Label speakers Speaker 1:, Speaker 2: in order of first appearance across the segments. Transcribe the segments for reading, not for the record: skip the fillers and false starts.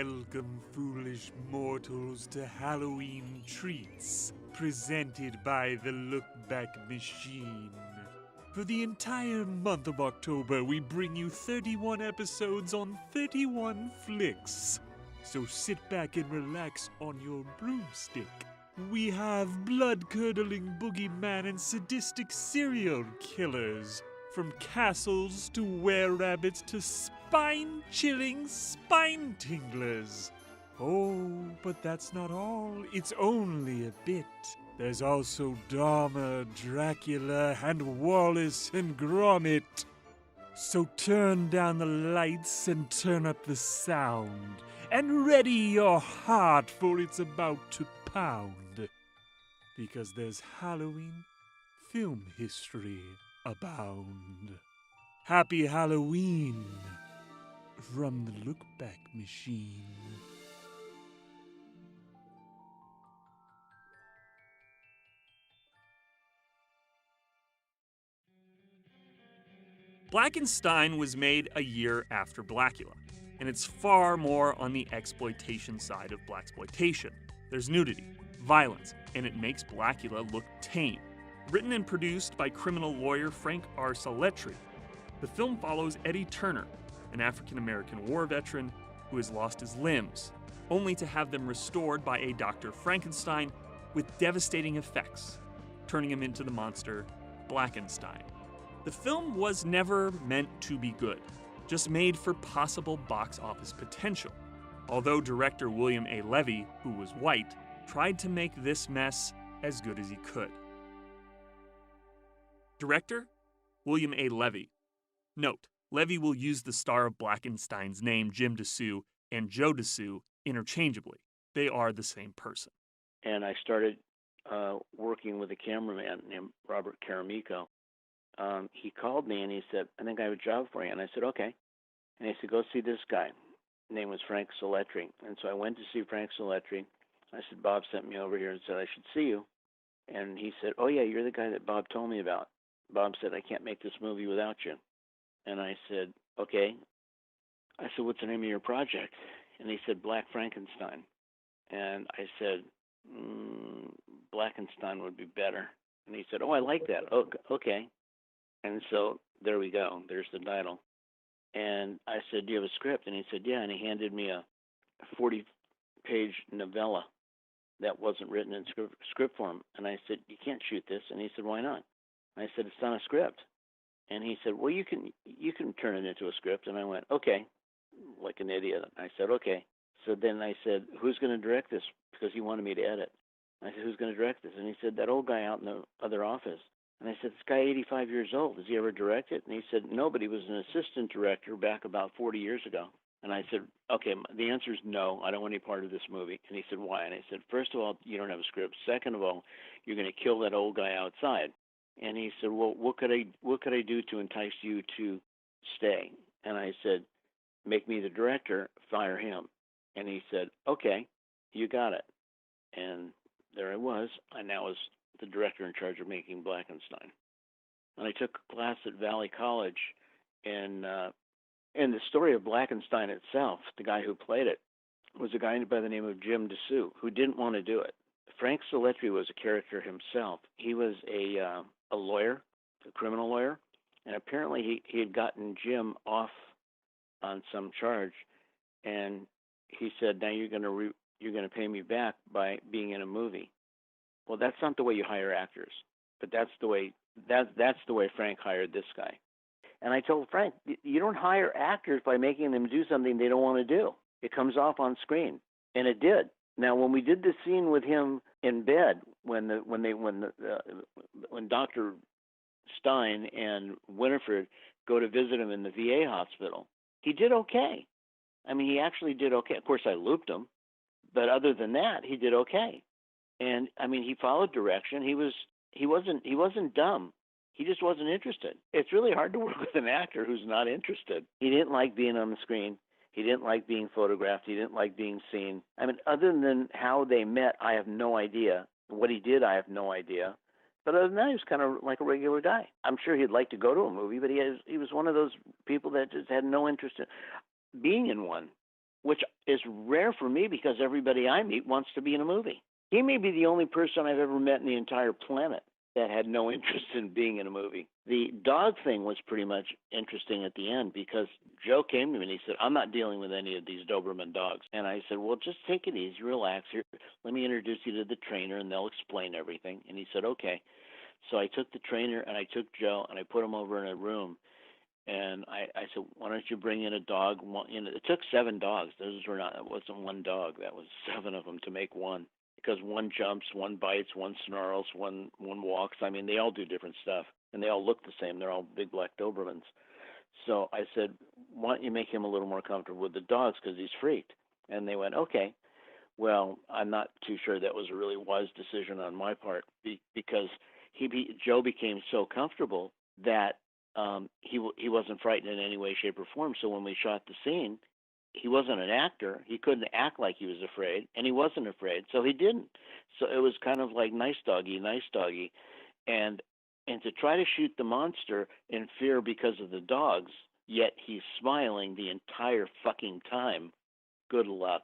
Speaker 1: Welcome, foolish mortals, to Halloween treats, presented by the Look Back Machine. For the entire month of October, we bring you 31 episodes on 31 flicks. So sit back and relax on your broomstick. We have blood-curdling boogeyman and sadistic serial killers. From castles to were-rabbits to spine-chilling spine-tinglers. Oh, but that's not all. It's only a bit. There's also Dahmer, Dracula, and Wallace and Gromit. So turn down the lights and turn up the sound. And ready your heart, for it's about to pound. Because there's Halloween film history abound. Happy Halloween from the Look Back Machine. Blackenstein was made a year after Blacula, and it's far more on the exploitation side of Blaxploitation. There's nudity, violence, and it makes Blacula look tame. Written and produced by criminal lawyer Frank R. Saletri, the film follows Eddie Turner, an African-American war veteran who has lost his limbs, only to have them restored by a Dr. Frankenstein with devastating effects, turning him into the monster Blackenstein. The film was never meant to be good, just made for possible box office potential, although director William A. Levy, who was white, tried to make this mess as good as he could. Director? William A. Levy. Note, Levy will use the star of Blackenstein's name, Jim DeSue, and Joe DeSue interchangeably. They are the same person.
Speaker 2: And I started working with a cameraman named Robert Caramico. He called me and he said, I think I have a job for you. And I said, okay. And he said, go see this guy. His name was Frank Saletri. And so I went to see Frank Saletri. I said, Bob sent me over here and said I should see you. And he said, oh, yeah, you're the guy that Bob told me about. Bob said, I can't make this movie without you. And I said, okay. I said, what's the name of your project? And he said, Black Frankenstein. And I said, Blackenstein would be better. And he said, oh, I like that. Oh, okay. And so there we go. There's the title. And I said, do you have a script? And he said, yeah. And he handed me a 40-page novella that wasn't written in script form. And I said, you can't shoot this. And he said, why not? And I said, it's not a script. And he said, well, you can turn it into a script. And I went, okay, like an idiot. I said, okay. So then I said, who's going to direct this? Because he wanted me to edit. I said, who's going to direct this? And he said, that old guy out in the other office. And I said, this guy 85 years old. Has he ever directed? And he said, no, but he was an assistant director back about 40 years ago. And I said, okay, the answer is no. I don't want any part of this movie. And he said, why? And I said, first of all, you don't have a script. Second of all, you're going to kill that old guy outside. And he said, well, what could I do to entice you to stay? And I said, make me the director, fire him. And he said, okay, you got it. And there I was. I now was the director in charge of making Blackenstein. And I took a class at Valley College, and the story of Blackenstein itself, the guy who played it, was a guy by the name of Jim DeSue, who didn't want to do it. Frank Saletri was a character himself. He was a lawyer, a criminal lawyer, and apparently he had gotten Jim off on some charge, and he said, now you're going to pay me back by being in a movie. Well, that's not the way you hire actors, but that's the way Frank hired this guy. And I told Frank, you don't hire actors by making them do something they don't want to do. It comes off on screen, and it did. Now, when we did the scene with him in bed, when Dr. Stein and Winifred go to visit him in the VA hospital, he did okay. I mean, he actually did okay. Of course, I looped him, but other than that, he did okay. And I mean, he followed direction. He wasn't dumb. He just wasn't interested. It's really hard to work with an actor who's not interested. He didn't like being on the screen. He didn't like being photographed. He didn't like being seen. I mean, other than how they met, I have no idea. What he did, I have no idea. But other than that, he was kind of like a regular guy. I'm sure he'd like to go to a movie, but he was one of those people that just had no interest in being in one. which is rare for me because everybody I meet wants to be in a movie. He may be the only person I've ever met in the entire planet that had no interest in being in a movie. The dog thing was pretty much interesting at the end because Joe came to me and he said, I'm not dealing with any of these Doberman dogs. And I said, well, just take it easy, relax. Here, let me introduce you to the trainer and they'll explain everything. And he said, okay. So I took the trainer and I took Joe and I put him over in a room. And I said, why don't you bring in a dog? It took 7 dogs. It wasn't one dog. That was 7 of them to make one. Because one jumps, one bites, one snarls, one walks. I mean, they all do different stuff. And they all look the same. They're all big black Dobermans. So I said, why don't you make him a little more comfortable with the dogs because he's freaked? And they went, okay. Well, I'm not too sure that was a really wise decision on my part because Joe became so comfortable that he wasn't frightened in any way, shape, or form. So when we shot the scene, he wasn't an actor. He couldn't act like he was afraid, and he wasn't afraid, so he didn't. So it was kind of like nice doggy, and to try to shoot the monster in fear because of the dogs, yet he's smiling the entire fucking time. Good luck.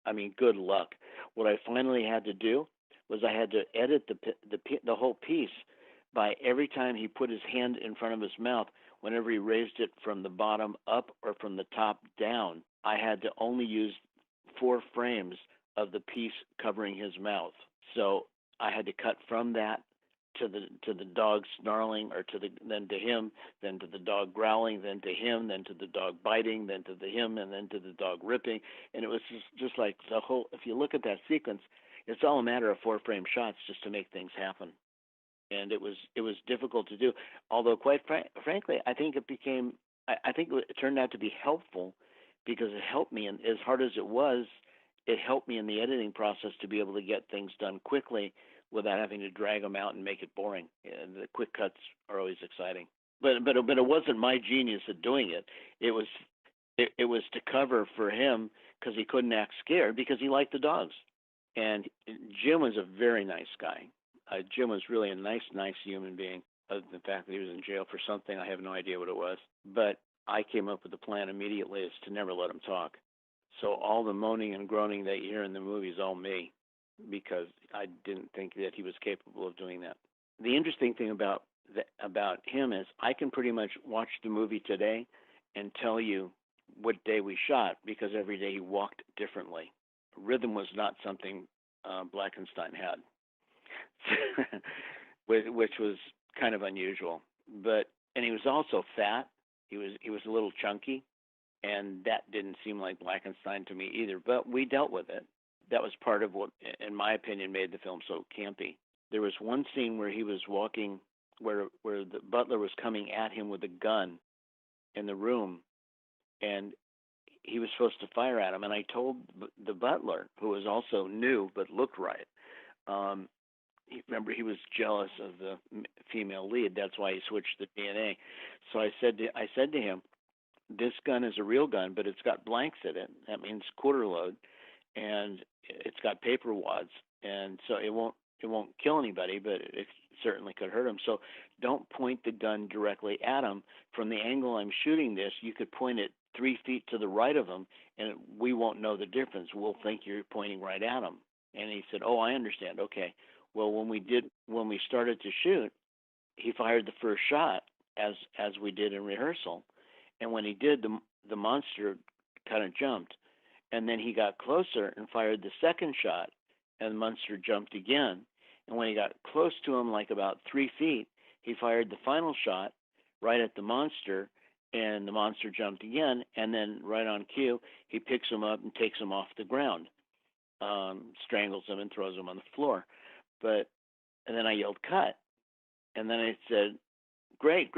Speaker 2: I mean, good luck. What I finally had to do was I had to edit the whole piece by every time he put his hand in front of his mouth, whenever he raised it from the bottom up or from the top down, I had to only use 4 frames of the piece covering his mouth. So I had to cut from that to the dog snarling, or then to him, then to the dog growling, then to him, then to the dog biting, then to him, and then to the dog ripping. And it was just like the whole. If you look at that sequence, it's all a matter of 4-frame shots just to make things happen. And it was difficult to do. Although, quite frankly, I think it turned out to be helpful because it helped me. And as hard as it was, it helped me in the editing process to be able to get things done quickly without having to drag them out and make it boring. And the quick cuts are always exciting. But it wasn't my genius at doing it. It was to cover for him because he couldn't act scared because he liked the dogs. And Jim was a very nice guy. Jim was really a nice human being, other than the fact that he was in jail for something. I have no idea what it was. But I came up with the plan immediately is to never let him talk. So all the moaning and groaning that you hear in the movie is all me, because I didn't think that he was capable of doing that. The interesting thing about him is I can pretty much watch the movie today and tell you what day we shot, because every day he walked differently. Rhythm was not something Blackenstein had. which was kind of unusual. And he was also fat. He was a little chunky, and that didn't seem like Blackenstein to me either. But we dealt with it. That was part of what, in my opinion, made the film so campy. There was one scene where he was walking, where the butler was coming at him with a gun in the room, and he was supposed to fire at him. And I told the butler, who was also new but looked right, remember, he was jealous of the female lead. That's why he switched the DNA. So I said to him, this gun is a real gun, but it's got blanks in it. That means quarter load, and it's got paper wads, and so it won't kill anybody, but it certainly could hurt him. So don't point the gun directly at him. From the angle I'm shooting this, you could point it 3 feet to the right of him, and we won't know the difference. We'll think you're pointing right at him. And he said, oh, I understand. Okay. Well, when we started to shoot, he fired the first shot as we did in rehearsal, and when he did, the monster kind of jumped, and then he got closer and fired the second shot, and the monster jumped again, and when he got close to him, like about 3 feet, he fired the final shot right at the monster, and the monster jumped again, and then right on cue, he picks him up and takes him off the ground, strangles him and throws him on the floor. And then I yelled, cut. And then I said, great.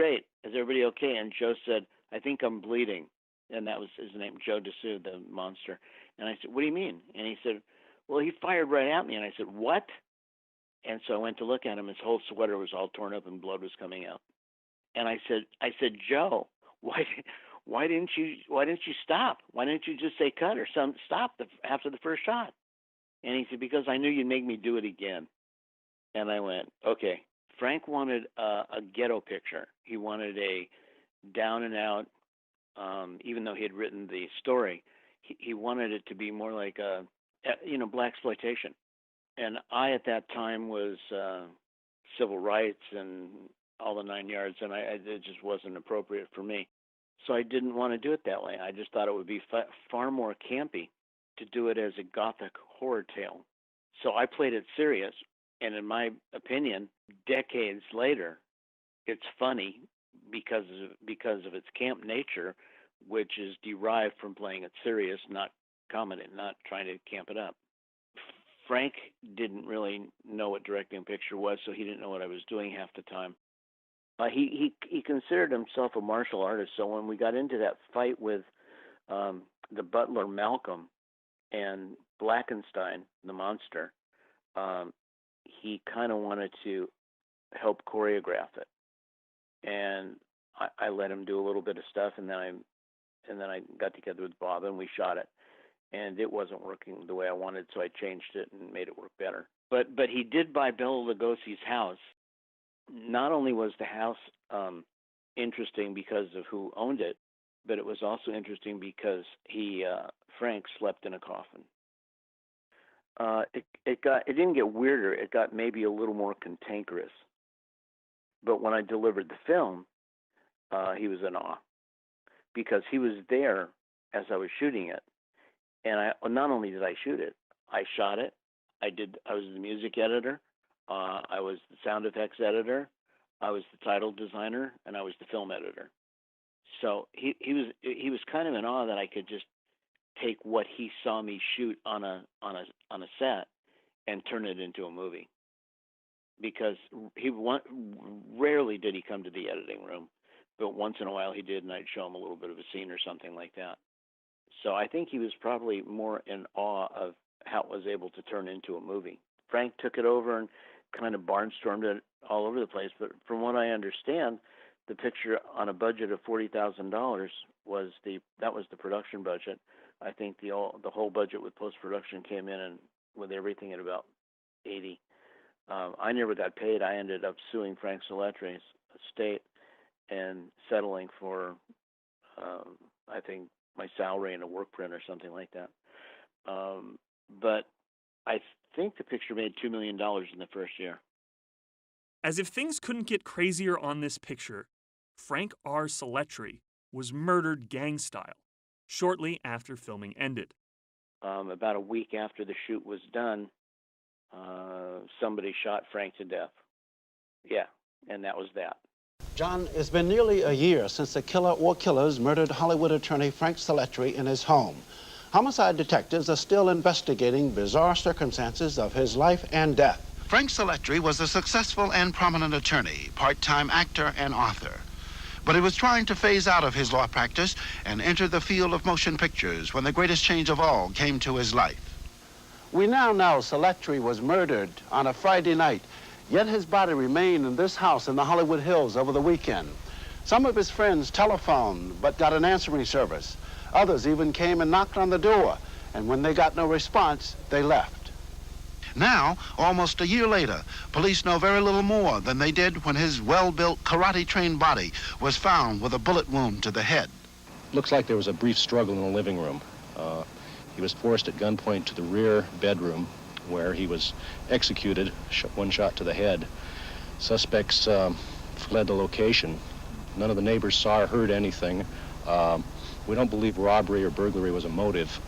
Speaker 2: Is everybody okay? And Joe said, I think I'm bleeding. And that was his name, Joe Dessou, the monster. And I said, what do you mean? And he said, well, he fired right at me. And I said, what? And so I went to look at him. His whole sweater was all torn up and blood was coming out. And I said, Joe, why didn't you stop? Why didn't you just say cut or stop after the first shot? And he said, because I knew you'd make me do it again. And I went, okay. Frank wanted a ghetto picture. He wanted a down and out, even though he had written the story, he wanted it to be more like Blaxploitation. And I at that time was civil rights and all the 9 yards, and it just wasn't appropriate for me. So I didn't want to do it that way. I just thought it would be far more campy to do it as a gothic horror tale. So I played it serious, and in my opinion, decades later, it's funny because of its camp nature, which is derived from playing it serious, not comedy, not trying to camp it up. Frank didn't really know what directing a picture was, so he didn't know what I was doing half the time. He considered himself a martial artist, so when we got into that fight with the butler Malcolm and Blackenstein, the monster, he kind of wanted to help choreograph it, and I let him do a little bit of stuff, and then I got together with Bob and we shot it, and it wasn't working the way I wanted, so I changed it and made it work better. But he did buy Bela Lugosi's house. Not only was the house interesting because of who owned it, but it was also interesting because Frank slept in a coffin. It didn't get weirder. It got maybe a little more cantankerous. But when I delivered the film, he was in awe because he was there as I was shooting it, and not only did I shoot it, I shot it. I was the music editor. I was the sound effects editor. I was the title designer, and I was the film editor. So he was kind of in awe that I could just take what he saw me shoot on a set and turn it into a movie. Because rarely did he come to the editing room, but once in a while he did, and I'd show him a little bit of a scene or something like that. So I think he was probably more in awe of how it was able to turn into a movie. Frank took it over and kind of barnstormed it all over the place. But from what I understand, the picture on a budget of $40,000 was the production budget. I think the whole budget with post-production came in and with everything at about 80. I never got paid. I ended up suing Frank Salettri's estate and settling for, I think, my salary and a work print or something like that. But I think the picture made $2 million in the first year.
Speaker 1: As if things couldn't get crazier on this picture, Frank R. Salettri was murdered gang-style shortly after filming ended.
Speaker 2: About a week after the shoot was done, somebody shot Frank to death. Yeah, and that was that.
Speaker 3: John, it's been nearly a year since the killer or killers murdered Hollywood attorney Frank Salettri in his home. Homicide detectives are still investigating bizarre circumstances of his life and death. Frank Salettri was a successful and prominent attorney, part-time actor and author. But he was trying to phase out of his law practice and enter the field of motion pictures when the greatest change of all came to his life. We now know Salettri was murdered on a Friday night, yet his body remained in this house in the Hollywood Hills over the weekend. Some of his friends telephoned but got an answering service. Others even came and knocked on the door, and when they got no response, they left. Now, almost a year later, police know very little more than they did when his well-built, karate-trained body was found with a bullet wound to the head.
Speaker 4: Looks like there was a brief struggle in the living room. He was forced at gunpoint to the rear bedroom where he was executed, one shot to the head. Suspects fled the location. None of the neighbors saw or heard anything. We don't believe robbery or burglary was a motive.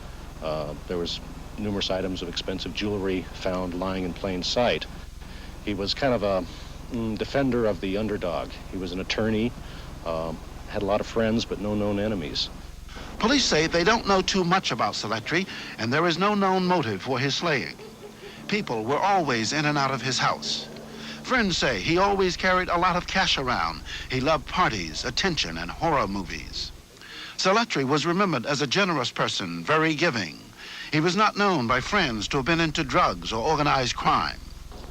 Speaker 4: There was numerous items of expensive jewelry found lying in plain sight. He was kind of a defender of the underdog. He was an attorney, had a lot of friends, but no known enemies.
Speaker 3: Police say they don't know too much about Salettri, and there is no known motive for his slaying. People were always in and out of his house. Friends say he always carried a lot of cash around. He loved parties, attention, and horror movies. Salettri was remembered as a generous person, very giving. He was not known by friends to have been into drugs or organized crime.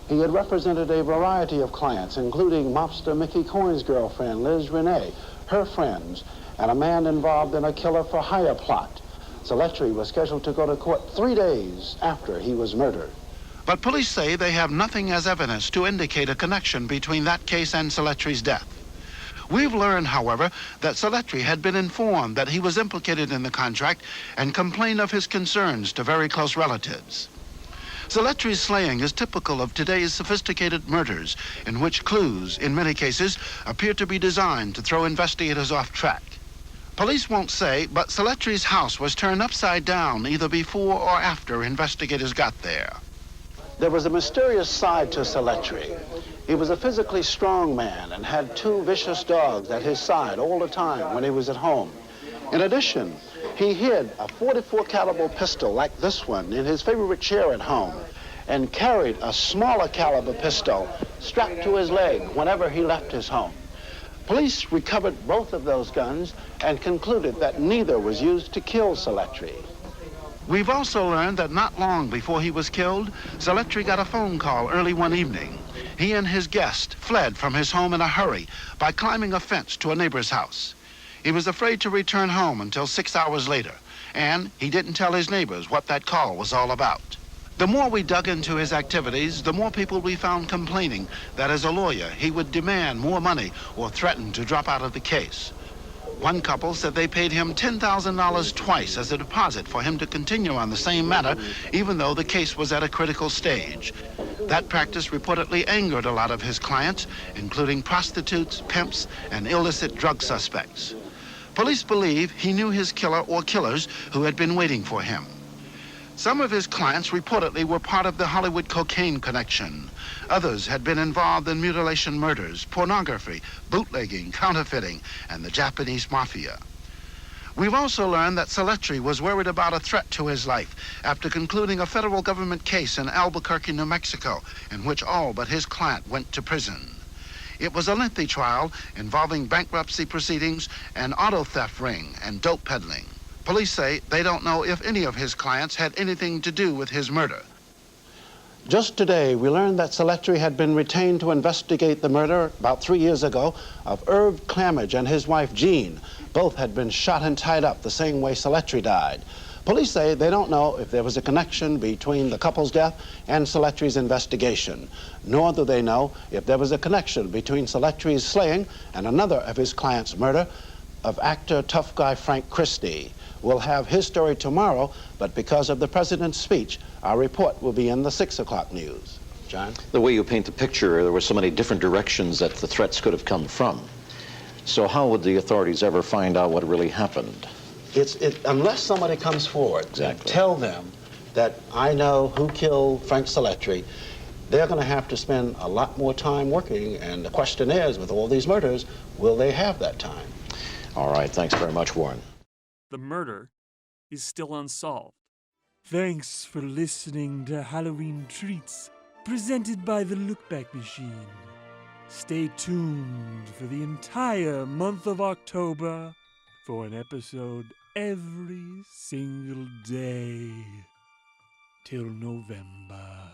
Speaker 3: He had represented a variety of clients, including mobster Mickey Coyne's girlfriend, Liz Renee, her friends, and a man involved in a killer-for-hire plot. Salettri was scheduled to go to court 3 days after he was murdered. But police say they have nothing as evidence to indicate a connection between that case and Salettri's death. We've learned, however, that Saletri had been informed that he was implicated in the contract and complained of his concerns to very close relatives. Saletri's slaying is typical of today's sophisticated murders, in which clues, in many cases, appear to be designed to throw investigators off track. Police won't say, but Saletri's house was turned upside down either before or after investigators got there. There was a mysterious side to Saletri. He was a physically strong man and had 2 vicious dogs at his side all the time when he was at home. In addition, he hid a .44 caliber pistol like this one in his favorite chair at home and carried a smaller caliber pistol strapped to his leg whenever he left his home. Police recovered both of those guns and concluded that neither was used to kill Saletri. We've also learned that not long before he was killed, Saletri got a phone call early one evening. He and his guest fled from his home in a hurry by climbing a fence to a neighbor's house. He was afraid to return home until 6 hours later, and he didn't tell his neighbors what that call was all about. The more we dug into his activities, the more people we found complaining that as a lawyer, he would demand more money or threaten to drop out of the case. One couple said they paid him $10,000 twice as a deposit for him to continue on the same matter, even though the case was at a critical stage. That practice reportedly angered a lot of his clients, including prostitutes, pimps, and illicit drug suspects. Police believe he knew his killer or killers who had been waiting for him. Some of his clients reportedly were part of the Hollywood cocaine connection. Others had been involved in mutilation murders, pornography, bootlegging, counterfeiting, and the Japanese mafia. We've also learned that Saletri was worried about a threat to his life after concluding a federal government case in Albuquerque, New Mexico, in which all but his client went to prison. It was a lengthy trial involving bankruptcy proceedings, an auto theft ring, and dope peddling. Police say they don't know if any of his clients had anything to do with his murder. Just today, we learned that Saletri had been retained to investigate the murder about 3 years ago of Irv Clamage and his wife, Jean. Both had been shot and tied up the same way Saletri died. Police say they don't know if there was a connection between the couple's death and Saletri's investigation, nor do they know if there was a connection between Saletri's slaying and another of his clients' murder of actor tough guy Frank Christie. We'll have his story tomorrow, but because of the president's speech, our report will be in the 6 o'clock news. John?
Speaker 5: The way you paint the picture, there were so many different directions that the threats could have come from. So how would the authorities ever find out what really happened?
Speaker 3: Unless somebody comes forward and tell them that I know who killed Frank Saletri, they're going to have to spend a lot more time working, and the question is, with all these murders, will they have that time?
Speaker 5: All right, thanks very much, Warren.
Speaker 1: The murder is still unsolved. Thanks for listening to Halloween Treats, presented by the Look Back Machine. Stay tuned for the entire month of October for an episode every single day till November.